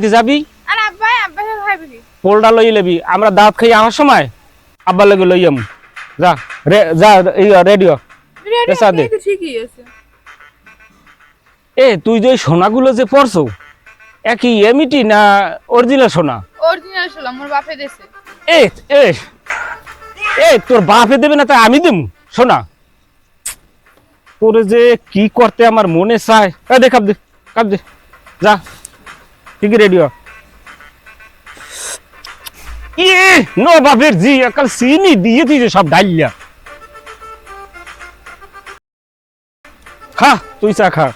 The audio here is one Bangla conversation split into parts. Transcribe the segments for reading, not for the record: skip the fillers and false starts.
যাবি আর আব্বা আব্বা খাইবি কি পোলটা লই লেবি আমরা দাঁত খাই আমার সময় আব্বা লাগে লইয়াম যা যা এই রেডিও পেশা দে ঠিকই আছে এ তুই যে সোনাগুলো যে পরছো একই এমিটি না অরিজিনাল সোনা অরিজিনাল ছিল মোর বাপে দেছে এ এ এ তোর বাপে দেবে না তাই আমি দেব সোনা তোরে যে কি করতে আমার মনে চায় দে কাপ দে যা ঠিক রেডিও ইয়ে নো বাপের জি একাল চিনি দিয়ে দিয়েছে সব ডাইলিয়া খা তুই চা খা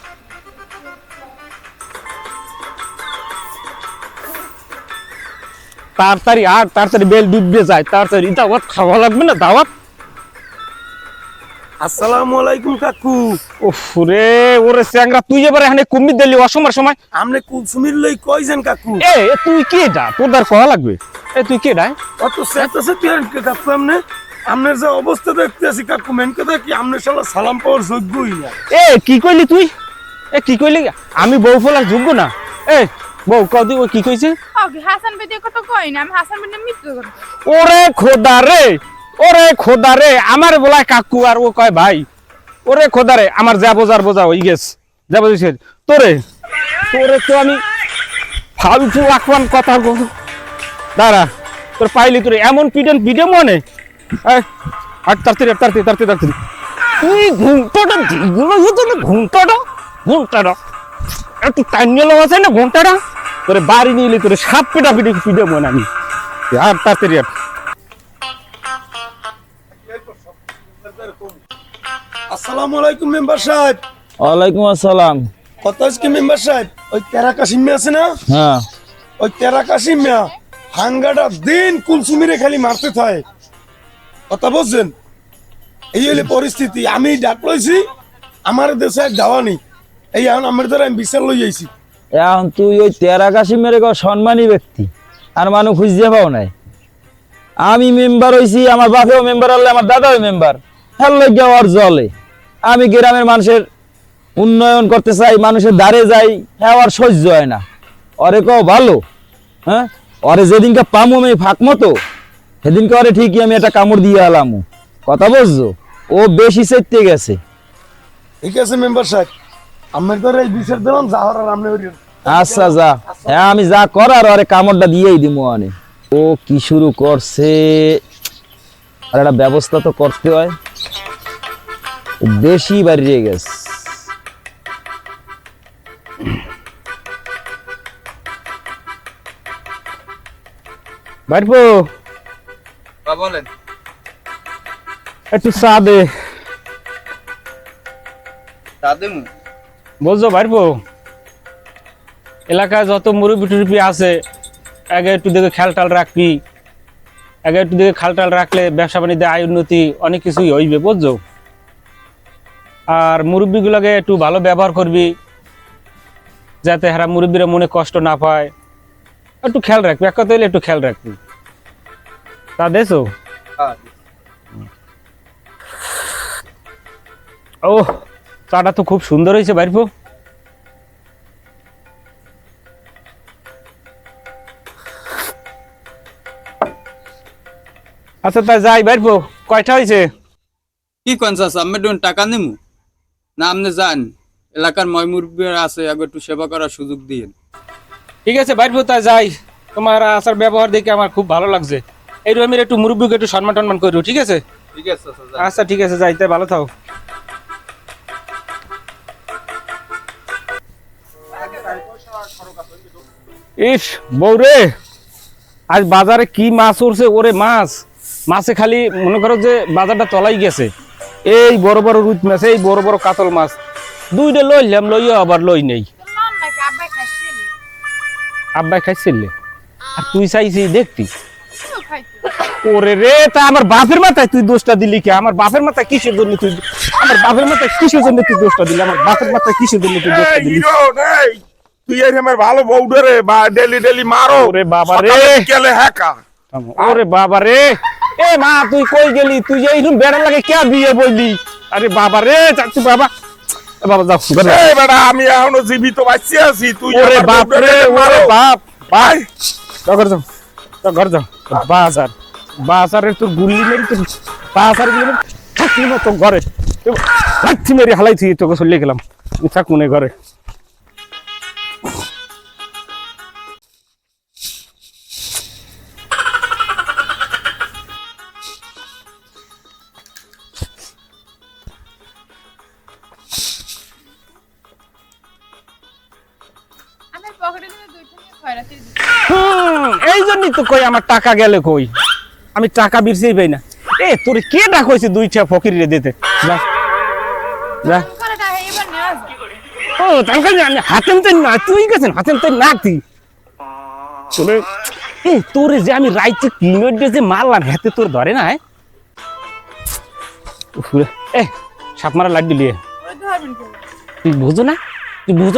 তাড়াতাড়ি বেল ডুববে যায় তাড়াতাড়ি দাওয়াত খাওয়া লাগবে না দাওয়াত আসসালামু আলাইকুম কাকু ওফ রে ওরে স্যাংরা তুই এবারে এখানে কুমির দিলি অসময়ের সময় আমনে কুলসুমির লই কইছেন কাকু এ তুই কে ডা তোর দার কয়া লাগবে এ তুই কে ডা অত সেটাছে তুই কাকু আমনের যে অবস্থা দেখতে আছি কাকু মেন কথা কি আমনে শালা সালাম পাওয়ার যোগ্যই না এ কি কইলি তুই এ কি কইলি আমি বউ ফলার যোগ্য না এ বউ কদি ও কি কইছে ওকে হাসান ভাই কথা কই না আমি হাসান ভাই মিথ্যা কথা ওরে খোদা রে আমার বলায় কাকু আর ও কয় ভাই ওরে খোদা রে আমার যা বোঝা হই গেছে যা বুঝিস তোরে তো আমি ফালতু লাখবান কথা দাঁড়া তোর পাইলি তোরে এমন পিডে মনে আর তাড়াতাড়ি তুই ঘুমটাটা দিগুলো ঘুমটাটা একটু টাইনিয়ে আছে না ঘুমটাটা তোরে বাড়ি নিয়ে তোরে সাপ পিডে মনে আমি আর তাড়াতাড়ি আসসালামু আলাইকুম মেম্বার সাহেব ওয়ালাইকুম আসসালাম কত আজকে মেম্বার সাহেব ওই তেরা কাশিম আছে না হ্যাঁ ওই তেরা কাশিম হাঙ্গাটা দিন কুলসুমিরে খালি মারতে থাকে কথা বুঝছেন এই হলে পরিস্থিতি আমি ডাক লইছি আমার দেশে দাওয়ানি এই এখন আমার দ্বারা আমি বিচার লই যাইছি এখন তুই ওই তেরা কাশিমের সম্মানী ব্যক্তি আর মানুষ খুঁজতে পাও নাই আমি মেম্বার হইছি আমার বাপেও মেম্বার হলে আমার দাদাও মেম্বার হ্যাঁ লজ্ঞা ওর জলে আমি গ্রামের মানুষের উন্নয়ন করতে চাই মানুষের দ্বারে যাই হ্যাঁ ওর সহ্য হয় না ওরে কেউ ভালো হ্যাঁ ওরে যেদিনকে পামো আমি ফাঁক মতো সেদিনকে ওরে ঠিকই আমি একটা কামড় দিয়ে আলাম কথা বুঝছো ও বেশি চেতে গেছে ঠিক আছে মেম্বার সাহেব আমার দ্বারা এই বিচার দিলাম যাহার আর আমনে আচ্ছা যা হ্যাঁ আমি যা করার আরে কামড়টা দিয়েই দিব আনে ও কি শুরু করছে আর একটা ব্যবস্থা তো করতে হয় বেশি বাড়িয়ে গেছে বাইরবো বলেন একটু চা দে দাদু বুঝছো বাইরবো এলাকায় যত মুরব্বি টুরব্বি আছে আগে একটু দেখে খেয়াল রাখবি আগে একটু দেখে খেয়াল রাখলে ব্যবসা বাণিজ্যে আয় উন্নতি অনেক কিছুই হইবে বুঝছো আর মুরব্বিগুলোকে একটু ভালো ব্যবহার করবি যাতে হারা মুরব্বিরা মনে কষ্ট না পায় একটু খেয়াল রাখবি এক কথা হইলে একটু খেয়াল রাখবি তা দেছো ও চাটা তো খুব সুন্দর হয়েছে বাইরবো আচ্ছা তা যাই বাইরবো কয়টা হয়েছে কি কনসাস আমি টাকা নেমু না আপনি যান এলাকার ময়মুরবিরা আছে আগে একটু সেবা করার সুযোগ দিন ঠিক আছে বাইরবো তা যাই তোমার আচার ব্যবহার দেখে আমার খুব ভালো লাগছে এই রকমের একটু মুরব্বীকে একটু সম্মান টন্মান করো ঠিক আছে ঠিক আছে আচ্ছা ঠিক আছে যাই তাই ভালো থাও ইস বউরে আজ বাজারে কি মাছ উঠছে ওরে মাছে খালি মনে করো যে বাজারটা তলাই গেছে এই বড় বড় রুই মাছ এই বড় বড় কাতল মাছ দুইটা লইলাম লইয়া আবার লই নেই আব্বাই খাইছিলে আর তুই চাইছি দেখতি ওরে রে তা আমার বাপের মাথায় তুই দোষটা দিলি কি আমার বাপের মাথায় কিসের জন্য তুই দোষটা দিলি আমার বাপের মাথায় কিসের জন্য তুই দোষটা দিলি তুই আমার ভালো বউডে রে বা ডেলি মারো ওরে বাবা রে কেলে হ্যাকা ওরে বাবা রে এ মা তুই কই গেলি তুই যে এইরকম বেড়া লাগে কে বিয়ে বললি আরে বাবা রে চাচু বাবা বাবা যাও এই বেটা আমি এখনো জীবিত বাঁচিয়ে আছি তুই ওরে বাপ রে ওরে বাপ ভাই তো ঘর যাও বাজারের তোর গুল্লি মেরে তোর বাজার গুলি মেরে থাকলি না তো ঘরে লাঠি মেরে হালাইছি তোকে চলে গেলাম আমি থাকুন এই ঘরে আমার পকেটে কিন্তু দুইটা নিয়ে খয়রাতি দিছি এই জন্যই তো কই আমার টাকা গেলে কই আমি টাকা বিরছেই পাই না এ তোর কে ডাক হয়েছে দুইটা ফকিরে দিতে যা যা করে টাকা এবার নেওয়া যায় ও তাহলে আমি হাতেম তো না তুই গেছেন হাতেম তো না তুই তোরে তোরে যে আমি রাইতে কিনোর যে মারলাম হাতে তোর ধরে না সাপ মারা লাড দিলি ওই ধরবেন কি তুই বুঝো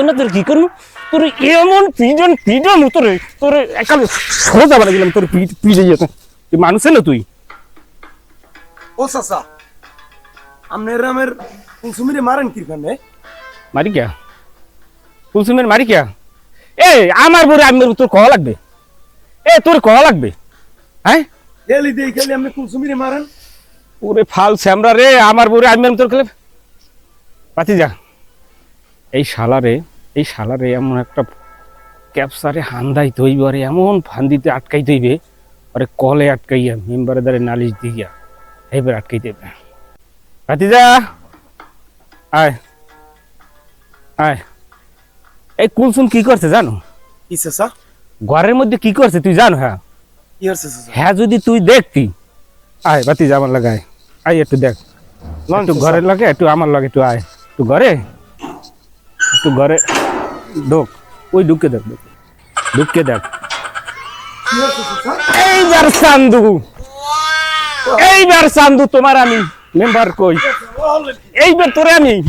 না তোর কি করবো তোর এমন পিজন তোরে একালে সোজা বানা গেলাম তোর পিজে যেত তুই মানুষ না তুই ও চাচা আপনার রামের কুলসুমিরে মারেন কি খানে মারি কিয়া কুলসুমের মারি কিয়া আমার বরে আমি তোর কহ লাগবে তোর কহ লাগবে হ্যাঁ ডেলি দেই খালি আপনি কুলসুমিরে মারেন ওরে ফাল শ্যামরা রে আমার বরে আমি তোর খেলে পাতি যা এই শালারে এমন একটা ক্যাপসারে হান্দাই তৈব আরে এমন ফান্দিতে আটকাই তৈবে আরে কলে আটকাইয়া মেম্বারে দ্বারে নালিশ দিয়া এইবার আটকাই দেবে পাতি যা আয় এই কুলসুম কি করছে জানো কি চাচা ঘরের মধ্যে কি করছে তুই জানো হ্যাঁ কি হচ্ছে চাচা হ্যাঁ যদি তুই দেখতি আয় বাতি যা আমার লাগায় আয় একটু দেখ একটু ঘরের লাগে একটু আমার লাগে একটু আয় একটু ঘরে ঢোক ওই ঢুকে দেখ কি হচ্ছে চাচা এইবার চান্দু তোমার আমি মেম্বার কই এইবার তোরে আমি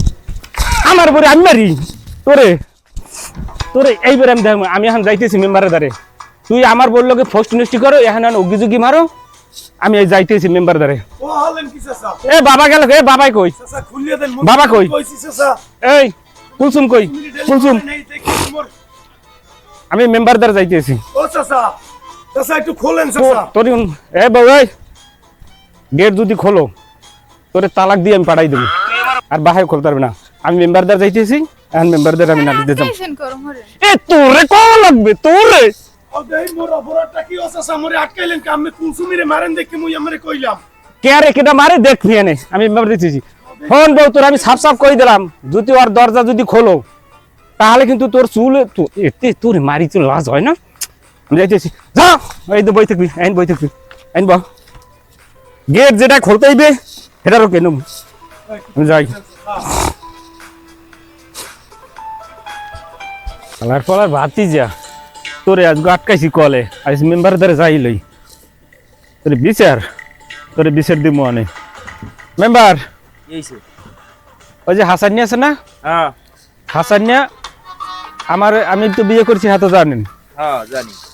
আমার বরে আমি মারি তোরে এইবার আমি দেখ আমি এখন যাইতেছি মেম্বারের দ্বারে তুই আমার বললো কি ফস্ট নষ্টি করো এখন উগি মারো আমি এই যাইতেছি মেম্বার দ্বারে ও হলেন কি চাচা বাবা গেল বাবাই কই চাচা খুলিয়ে দেন বাবা কই? কইছি চাচা এই কুলসুম কই কুলসুম নেই দেখি তোমার আমি মেম্বার দ্বারা যাইতেছি ও চাচা চাচা একটু খোলেন চাচা তোর বাবাই গেট যদি খোলো তোরে তালাক দিয়ে আমি পাঠাই দেবো আর বাহায় খুলতে পারবে না আমি মেম্বার দ্বারা যাইতেছি এখন মেম্বার দ্বারা আমি নালিশ দিতাম টেনশন করো মরে তোরে কম লাগবে তোরে ও দেই মোর অপরাধটা কি ও চাচা মোরে আটকাইলেন কি আমি কুলসুমিরে মারেন দেখি মুই আমারে কইলাম কে আরে কেটা মারে দেখবি এনে আমি মেম্বার দিতেছি ফোন বউ তোর আমি সাফ কই দিলাম যদি ওর দরজা যদি খোলো তাহলে কিন্তু তোর চুল এতে তোর মারি তো লাজ হয় না আমি যাইতেছি যা এই তো বই থাকবি আইন বউ গেট যেটা খুলতে হইবে সেটারও কেন আমি যাই পালার ভাতি যা তোরে আজকে আটকাইছি কলে আজ মেম্বার দ্বারা যাই লই তোরে বিচার দিব অনে মেম্বার ওই যে হাসানিয়া আছে না হাসানিয়া আমি তো বিয়ে করছি হাতে জানেন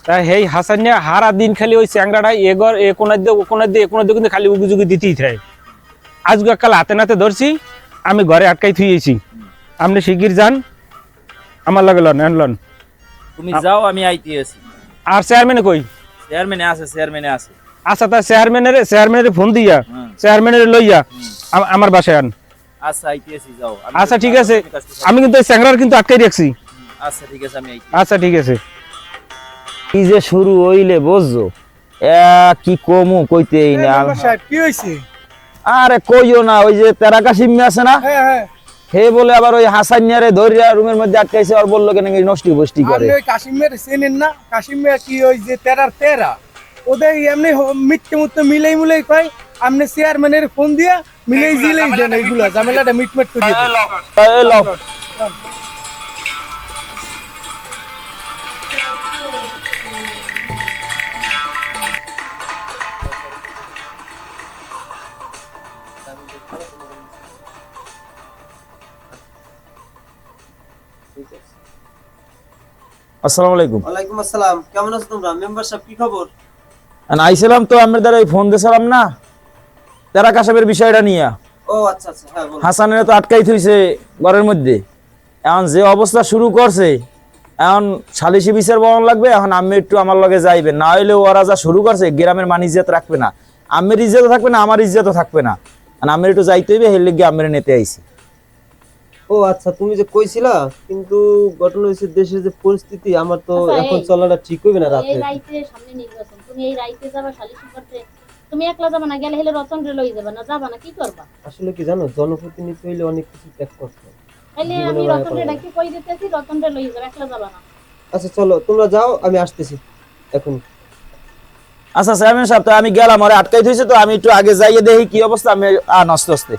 তাই সেই হাসানিয়া হারা দিন খালি ওই চ্যাংরাটা এগর এ কোনার দিয়ে কিন্তু খালি উগুজুগি দিতেই থাকে আজকে কাল হাতে নাতে ধরছি আমি ঘরে আটকাই থুয়েছি আপনি শিগগির যান আমার লাগে লন তুমি যাও আমি আইতেছি আর চেয়ারম্যানে কই চেয়ারম্যানে আছে আচ্ছা তা চেয়ারম্যানের ফোন দিয়া চেয়ারম্যানের লইয়া আমার বাসায় আন আচ্ছা আইতেছি যাও আচ্ছা ঠিক আছে আমি কিন্তু এই চ্যাংরার কিন্তু আটকাই রাখছি আচ্ছা ঠিক আছে আমি আচ্ছা ঠিক আছে কি যে শুরু হইলে বুঝছো কি কমু কইতেই না কি হইছে আরে কইও না ওই যে তেরাকা সিম্মি আছে না হ্যাঁ হে বলে আবার ওই হাসানিয়ারে ধরিয়া রুমের মধ্যে আটকাইছে আর বললো কেন নষ্টি বষ্টি করে ওই কাশিমের চেনেন না কাশিমের কি ওই যে তেরা ওদের এমনি মিথ্যে মিলাই কয় আপনি চেয়ারম্যানের ফোন দিয়া মিলাই জিলেই দেন এইগুলা ঝামেলাটা মিটমেট করিয়ে দেন এই লও। আসসালামু আলাইকুম ওয়ালাইকুম আসসালাম কেমন আছো তোমরা মেম্বার সাহেব কি খবর আইছিলাম তো আমার দ্বারা ফোন দিয়েছিলাম না তেরাকা সাহেবের বিষয়টা নিয়ে ও আচ্ছা হ্যাঁ বলো হাসানের তো আটকাই থইছে ঘরের মধ্যে এখন যে অবস্থা শুরু করছে এখন সালিশি বিচার বহন লাগবে, এখন আমি একটু আমার লগে যাইবেন, না হইলে ওরা যা শুরু করছে গ্রামের মান ইজ্জত রাখবে না, আমের ইজ্জতও থাকবে না, আমার ইজ্জতও থাকবে না। আমি একটু যাইতে হইবে, হের লিগে আমের নেতে আইছি। ও আচ্ছা, তুমি যে কইছিলা, কিন্তু ঘটনা হয়েছে দেশের যে পরিস্থিতি, আমার তো আচ্ছা, এখন এই- চলাটা ঠিক হইবে না এই রাতে। রাইতে সামনে নির্বাচন, তুমি এই রাইতে যাবা সালিশি করতে, তুমি একলা যাবা না, গেলে হেলে রতন রে লই যাবা না, যাবা না কি করবা? আসলে কি জানো, জনপ্রতিনিধি হইলে অনেক কিছু ত্যাগ করতে হয়। তাইলে জীবনে আমি মায়া রতন রে করা ডাকি কই দিতেছি, রতন রে লই যাবা, একলা যাবা না। আচ্ছা চলো, তোমরা যাও, আমি আসতেছি এখন। আচ্ছা চেয়ারম্যান সাহেব, তো আমি গেলাম, ওরে আটকাই থইছে, তো আমি একটু আগে যাইয়ে দেখি কি অবস্থা। আমি আস্তে আস্তে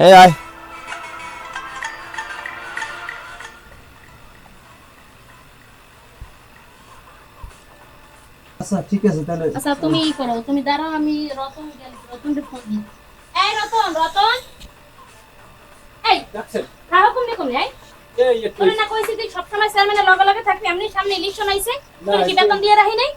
এই আয়। আচ্ছা ঠিক আছে তাহলে। আচ্ছা তুমি ই করো, তুমি দাঁড়াও, আমি রতন রতন রে ফোন দিই। এই রতন, রতন, এই খাও কমনে কমনে, এই তোরে না কইছি তুই সবসময় চেয়ারম্যানের লগে লগে থাকবি, এমনি সামনে ইলেকশন আইছে, তুই কি বেতন দিয়ে রাখি নাই?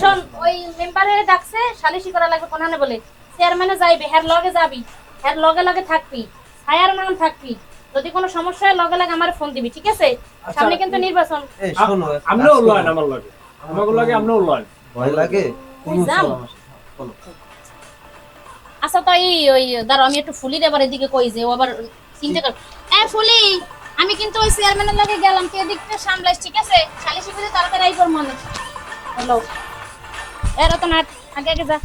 শোন, ওই মেম্বারে ডাকছে, সালিশি করা লাগবে কোনানে বলে, চেয়ারম্যানে যাইবে, হের লগে যাবি, হের লগে লগে থাকবি, ছায়ার নাম থাকবি, যদি কোনো সমস্যা হয় লগে লগে আমার ফোন দিবি, ঠিক আছে? সামনে কিন্তু নির্বাচন। এই শোনো, আমরাও লয় আমার লাগে, আমাকে লাগে আমরাও লয়। ভয় লাগে, তুমি যাও। চলো আমার সাথে, চলো। আচ্ছা তো এই ওই দাঁড়াও, আমি একটু ফুলির এবার এদিকে কই যে ও আবার চিন্তা কর। এ ফুলি, আমি কিন্তু ওই চেয়ারম্যানের লগে গেলাম, তুই এদিকটা সামলাইস, ঠিক আছে? সালিশি করে তাড়াতাড়ি আইবর মনে। হ্যালো, এ রতন আগে আগে যা।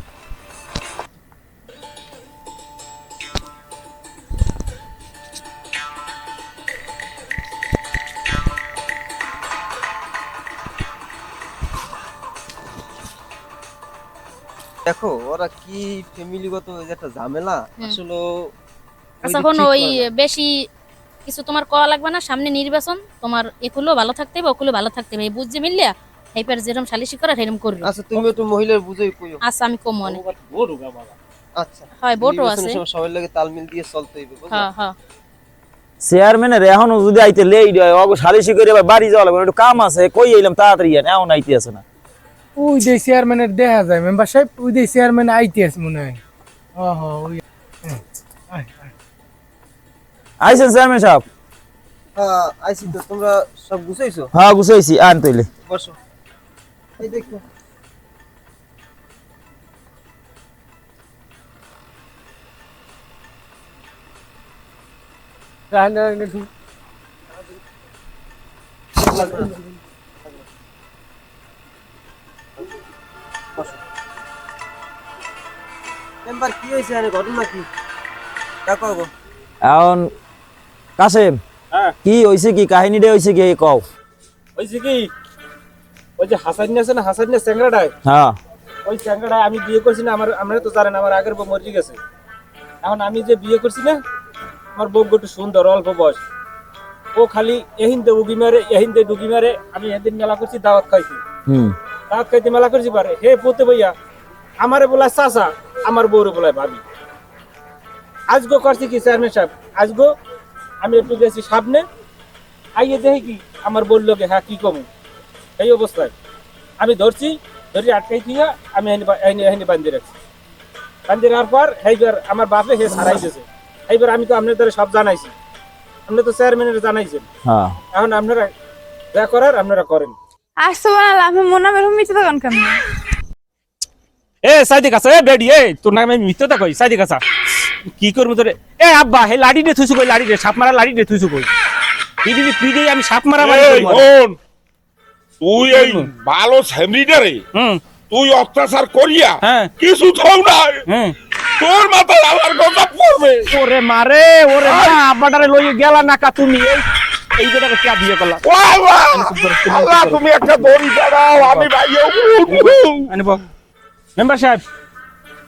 দেখো ওরা কি ফ্যামিলিগত ওই যে একটা ঝামেলা, আসলে আচ্ছা শোনো, ওই বেশি কিছু তোমার কওয়া লাগবে না, সামনে নির্বাচন, তোমার একুলো ভালো থাকতে হবে, ওকুলো ভালো থাকতে হবে, এই বুঝছে মিললিয়া এইবার যেরকম সালিশি করা সেরকম করবে। আচ্ছা তুমি একটু মহিলার বুঝাই কইও। আচ্ছা আমি কম মনে আচ্ছা হয়, ভোটও আছে। নির্বাচনের সময় সবার লাগে তালমিল দিয়ে চলতে হইবে, বুঝছো? হ্যাঁ হ্যাঁ, চেয়ারম্যানের এখনো যদি আইতে লেট হয়, অগো সালিশি করে আবার বাড়ি যাওয়া লাগবে, একটু কাম আছে, কই আইলাম তাড়াতাড়ি, এখন আইতে আছে না। ওই যে চেয়ারম্যানের দেখা যায় মেম্বার সাহেব, ওই যে চেয়ারম্যান আইতে আছে মনে হয়। ওহো ওই আয়, আয়। আইছেন চেয়ারম্যান সাহেব? হ্যাঁ আইছি তো, তোমরা সব গুছাইছো? হ্যাঁ গুছাইছি, আন তৈলে। বসো, এই দেখো। মেম্বার কি হয়েছে, আরে ঘটনা কি, দেখো গো। এখন কাসেম, হ্যাঁ। কি হইছে, কি কাহিনীটা হইছে কি কও? হইছে কি, ওই যে হাসানি আছে না, হাসানি চ্যাংড়াটায়, হ্যাঁ ওই চ্যাংড়াটায় আমি বিয়ে করছি না, আমরা তো জানেন আমার আগের বউ মরে গেছে। এখন আমি যে বিয়ে করছি না, আমার বউ একটু সুন্দর, অল্প বয়স, ও খালি এহিন্দে উগি মারে, এহিন্দে ডুগি মারে। আমি এদিন মেলা করছি, দাওয়াত খাইছি, হুম দাওয়াত খাইতে মেলা করছি পারে, হে পোতে ভাইয়া আমারে বলায় চাচা, আমার বউরে বলায় ভাবি। আজগো করছি কি চেয়ারম্যান সাহেব, আজগো আমি একটু গেছি সামনে, আইয়ে দেখি কি আমার বললো কি, হ্যাঁ কি কমু, এই অবস্থায় আমি ধরছি, ধরি আটকাই দিয়া আমি এখানে বান্ধি রাখছি। বান্ধি রাখার পর এইবার আমার বাপে হে ছাড়াই দিয়েছে। এইবার আমি তো আপনাদের সব জানাইছি, আপনি তো চেয়ারম্যানের জানাইছেন, হ্যাঁ এখন আপনারা যা করার আপনারা করেন। আসতে বানালাম, আমি মনে বেরো মিথ্যে দোকান কেন? এ সাইদে কাছা, এ বেডি, এ তোর নামে মিথ্যা কই, সাইদে কাছা কি করবো তোরে? এ আব্বা, হে লাড়ি দিয়ে থুইছো কই, লাড়ি দিয়ে সাপ মারা লাড়ি দিয়ে থুইছো কই, পিডি আমি সাপ মারা বাড়ি এই বোন, তুই এই ভালো সেমরিটারে হুম তুই অত্যাচার করিয়া হ্যাঁ কিছু থাও নাই, হ্যাঁ। তোর মাথায় আমার কথা পড়বে। ওরে মারে, ওরে মা, আব্বাটারে লই গেলা নাকা তুমি, এই বেটাকে কে বিয়ে করলা? ও আল্লাহ, আল্লাহ তুমি একটা দড়ি দাঁড়াও, আমি ভাইও আনিব মেম্বার সাহেব,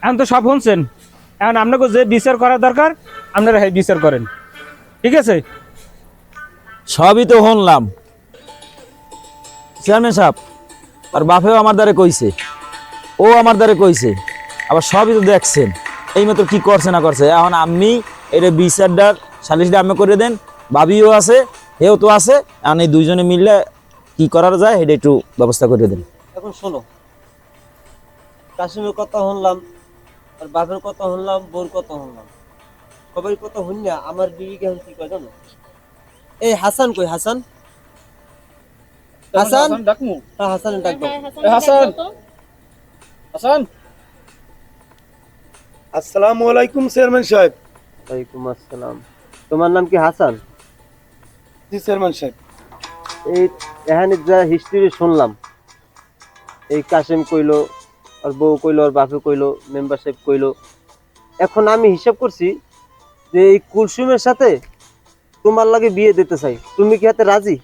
এখন তো সব শুনছেন, এখন আপনাকে যে বিচার করা দরকার আপনারা সেই বিচার করেন, ঠিক আছে? সবই তো শুনলাম চেয়ারম্যান সাহেব, আর বাপেও আমার দ্বারে কইছে, ও আমার দ্বারে কইছে, আবার সবই তো দেখছেন, এই মাত্র কি করছে না করছে। এখন আমি এটা বিচারটার সালিশটা আমি করে দেন, ভাবিও আছে, হেও তো আছে, এখন এই দুইজনে মিললে কি করার যায় এটা একটু ব্যবস্থা করে দেন। এখন শোনো, কাশিমের কথা শুনলাম, আর বাপের কথা শুনলাম, বোর কথা শুনলাম, সবাই কথা শুনিয়া আমার বিবি কেমন কি কয় জানো? এই হাসান কই, হাসান হাসান হ্যাঁ হাসান ডাক দাও। হাসান হাসান আসসালামু আলাইকুম চেয়ারম্যান সাহেব। ওয়ালাইকুম আসসালাম। তোমার নাম কি হাসান? জি চেয়ারম্যান সাহেব। এই এখানে যা হিস্ট্রি শুনলাম, এই কাশেম কইলো, আর বউ কইলো, আর বাপে কইলো, মেম্বার সাহেব কইলো, এখন আমি হিসাব করছি যে এই কুলসুমের সাথে তোমার লাগে বিয়ে দিতে চাই, তুমি কি হাতে রাজি?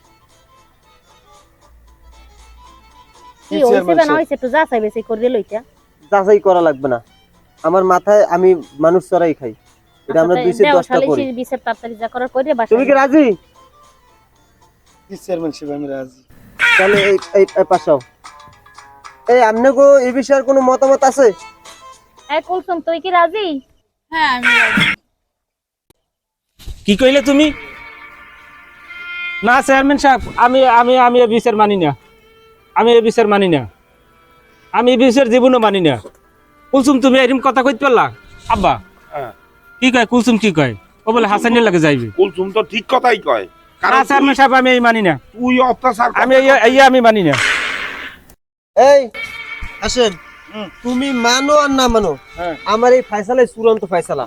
কি হইছে না হইছে একটু যাচাই বেশি করে দিল এটা। যাচাই করা লাগবে না, আমার মাথায় আমি মানুষ চড়াই খাই, এটা আমরা 210টা করি। বিচার তাড়াতাড়ি যা করার করে বাসা। তুমি কি রাজি? জি চেয়ারম্যান সাহেব আমি রাজি। তাহলে এই এই এই পাশাও। এই আমনে গো এই বিষয়ে কোনো মতামত আছে? এই কুলসুম তুই কি রাজি? হ্যাঁ আমি রাজি। কি কইলে তুমি? না চেয়ারম্যান সাহেব, আমি আমি আমি এই বিচার মানি না, আমি এই বিচার মানি না, আমি এই বিচার জীবনও মানি না। কুলসুম তুমি এরকম কথা কইতে পারলা? আব্বা কি কয় কুলসুম কি কয়? ও বলে হাসানের লাগে যাইবে। কুলসুম তো ঠিক কথাই কয়, না কারণ চেয়ারম্যান সাহেব আমি এই মানি না, তুই অত্যাচার আমি আমি মানি না। এই আসেন, তুমি মানো আর না মানো, আমার এই ফয়সালাই চূড়ান্ত ফয়সালা।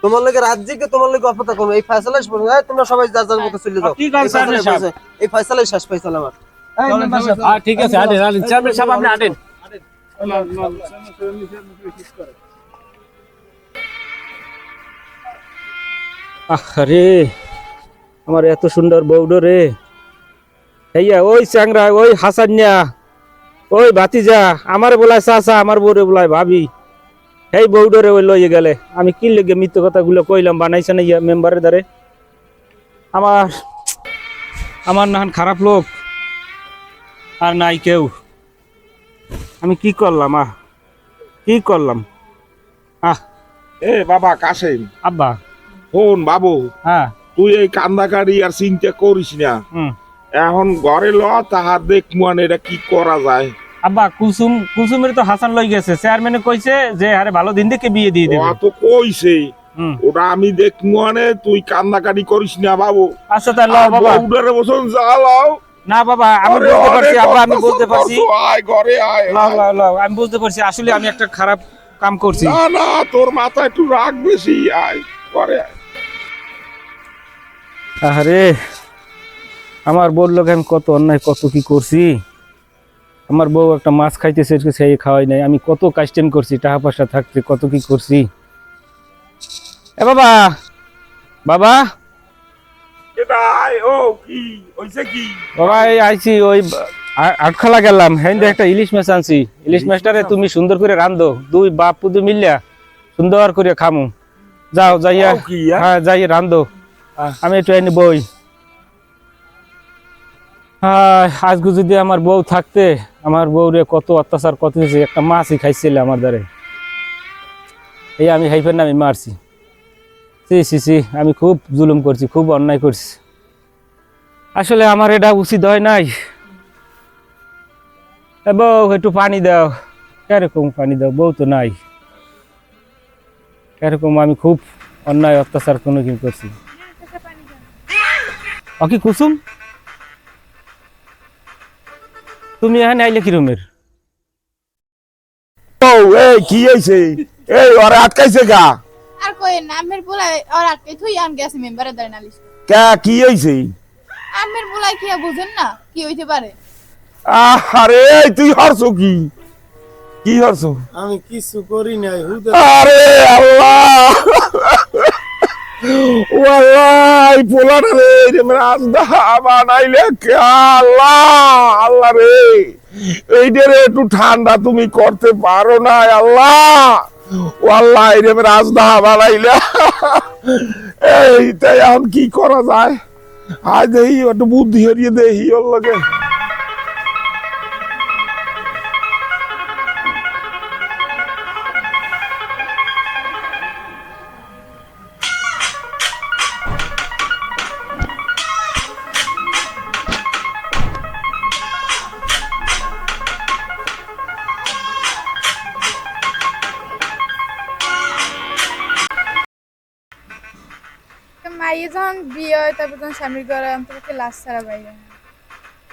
তোমার লাগে রাজ্যকে তোমার লাগে অপেক্ষা করবো, এই ফয়সালাই তোমরা সবাই যার যার মতো চলে যাও। ঠিক আছে চেয়ারম্যান সাহেব, এই ফয়সালাই শেষ ফয়সালা আমার। এই মেম্বার সাহেব, ঠিক আছে আদেন আদেন চেয়ারম্যান সাহেব আপনি আদেন। আরে আমার এত সুন্দর বউডো রে, হেইয়া ওই চ্যাংরা, ওই হাসানিয়া, ওই ভাতিজা আমার বলায় চাচা, আমার বউরে বলায় ভাবি, এই বউডরে ওই লইয়ে গেলে। আমি কি লেগে মিথ্যে কথাগুলো কইলাম, বানাইছে না ইয়া মেম্বারের দ্বারে। আমার আমার নাহান খারাপ লোক আর নাই কেউ। আমি কি করলাম কি করলাম? এ বাবা কাশেম, আব্বা শোন বাবু, হ্যাঁ তুই এই কান্দাকারি আর চিন্তা করিস না, এখন ঘরে ল, তাহার দেখ মুয়ান এটা কি করা যায়। আব্বা কুলসুমের তো হাসান লই গেছে, চেয়ারম্যানে কইছে যে আরে ভালো দিন দেখে বিয়ে দিয়ে দেবে। তো কইছে ওটা আমি দেখ মুয়ানে, তুই কান্দাকারি করিস না বাবু। আচ্ছা তাহলে বাবা উডারে বসন জ্বালাও না বাবা, আমি বুঝতে পারছি আব্বা, আমি বুঝতে পারছি, আয় ঘরে আয়। আমি বুঝতে পারছি আসলে আমি একটা খারাপ কাম করছি। না না, তোর মাথা একটু রাগ বেশি, আয় ঘরে আয়। আরে আমার বললো আমি কত অন্যায়, কত কি করছি। আমার বউ একটা মাছ খাইতেছে, সেই খাওয়াই নাই, আমি কত কাস্টেম করছি, টাকা পয়সা থাকতে কত কি করছি। এ বাবা বাবা এটা আয়। ও কি হইছে কি বাবা, এই আইছি ওই আটখালা গেলাম, হ্যাঁ একটা ইলিশ মাছ আনছি। ইলিশ মাছটারে তুমি সুন্দর করে রান্ধো, দুই বাপ পুদু মিলিয়া সুন্দর করে খামু। যাও যাইয়া, হ্যাঁ যাইয়া রান্ধো, আমি একটু এনে বই। আজকে যদি আমার বউ থাকতে, আমার বউরে কত অত্যাচার কত হয়েছে, একটা মাছই খাইছিল আমার দ্বারে, এই আমি খাইফের না আমি মারছি। সি আমি খুব জুলুম করছি, খুব অন্যায় করছি। আসলে আমার এটা উচিত হয় নাই। বউ একটু পানি দাও, কেরকম পানি দাও, বউ তো নাই। এরকম আমি খুব অন্যায় অত্যাচার কোনো কি করছি। কি কুসুম তুমি এখানে আইলে কি রুমের? ও এই কি হইছে? এই ওরে আটকাইছে গা। আর কই না আমের বলাই আর আটকে থুই আন গেছে মেম্বারের দ্বারা নালিশ। কে কি হইছে? আমের বলাই কি বুঝেন না কি হইতে পারে? আরে তুই হরছো কি? কি হরছো? আমি কিছু করি নাই, হুদা। আরে আল্লাহ, ওয়াল্লাহ পোলাটা রে রাজদা বানাইলে কে? আল্লাহ আল্লাহ রে, এইটা রে একটু ঠান্ডা তুমি করতে পারো না? আল্লাহ ওয়াল্লাহ রে রাজদা বানাইলে। এই তাই এখন কি করা যায়? আজ দেখি একটু বুদ্ধি হারিয়ে দেখি ওর লগে। মাইয়ে যখন বিয়ে হয় তারপর তখন স্বামীর ঘরে অন্তত লাশ ছাড়া বাইরে।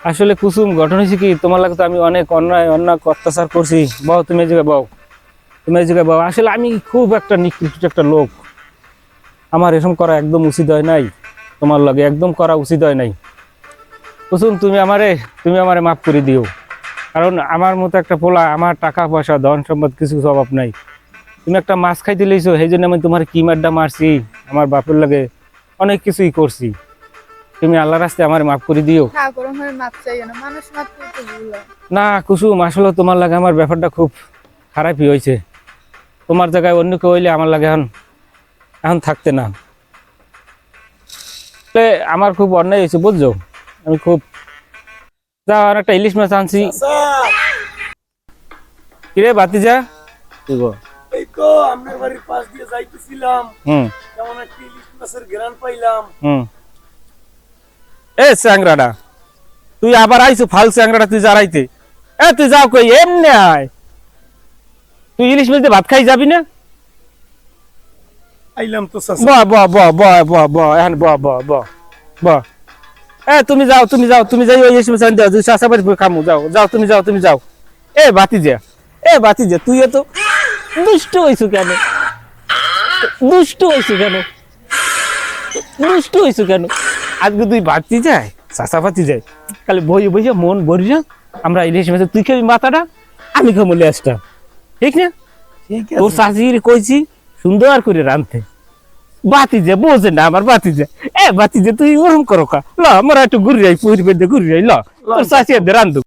আসলে কুসুম ঘটনা হয়েছে কি, তোমার লাগে তো আমি অনেক অন্যায় অত্যাচার করছি। বাও তুমি এই জায়গায় বাও, তুমি এই জায়গায় বাও। আসলে আমি খুব একটা নিকৃষ্ট একটা লোক, আমার এরকম করা একদম উচিত হয় নাই, তোমার লাগে একদম করা উচিত হয় নাই। কুসুম তুমি আমারে মাফ করে দিও, কারণ আমার মতো একটা পোলা, আমার টাকা পয়সা ধন সম্পদ কিছু অভাব নাই। তুমি একটা মাছ খাইতে লইছো, সেই জন্য আমি তোমার কি মারটা মারছি, আমার বাপের লাগে অনেক কিছুই করছি। তুমি আল্লাহর রাস্তায় আমার মাফ করে দিও। ঠাকুর আমার মাপ চাই না, মানুষ মাপ করতে ভুল হয়। না কুসুম, আসলে তোমার লাগে আমার ব্যাপারটা খুব খারাপই হয়েছে। তোমার জায়গায় অন্য কেউ হইলে আমার লাগে এখন থাকতে না। আসলে আমার খুব অন্যায় হয়েছে বুঝছো, আমি খুব যাও আর একটা ইলিশ মাছ আনছি। কিরে বাতিজা, এই তো আপনার বাড়ির পাশ দিয়ে যাইতেছিলাম, কেমন একটা ইলিশ মাছের ঘ্রাণ পাইলাম। এ চ্যাংরাডা, তুই আবার আইছো ফাল চ্যাংরাডা, তুই জারাইতে। তুই যাও কই, এমনি আয়। তুই ইলিশ মাছ দিয়ে ভাত খাই যাবি না? আইলাম তো চাচা। বাহ বাহ বাহ বাহ বাহ বাহ, এখন বাহ বাহ বাহ বাহ। তুমি যাও তুমি যাই ওই ইলিশ মাছ আনতে যাও, চাষা বাড়ি খামু, যাও তুমি যাও। এ বাতিজা তুই এত দুষ্ট হইছো কেন? আজকে তুই বাতি যায়, চাষা বাতি যায়, খালি বই বইয়া মন ভরিয়া আমরা ইলিশ মাছ, তুই খাবি মাথাটা, আমি খাবো লেজটা, ঠিক না? তোর চাষির কইছি সুন্দর করে রাঁধতে। বাতিজা বোঝে না আমার বাতিজা তুই ওরকম করো কা, ল আমরা একটু ঘুরে যাই, পরিবেশ ঘুরে যাই, ল তোর চাষি রান্ধু।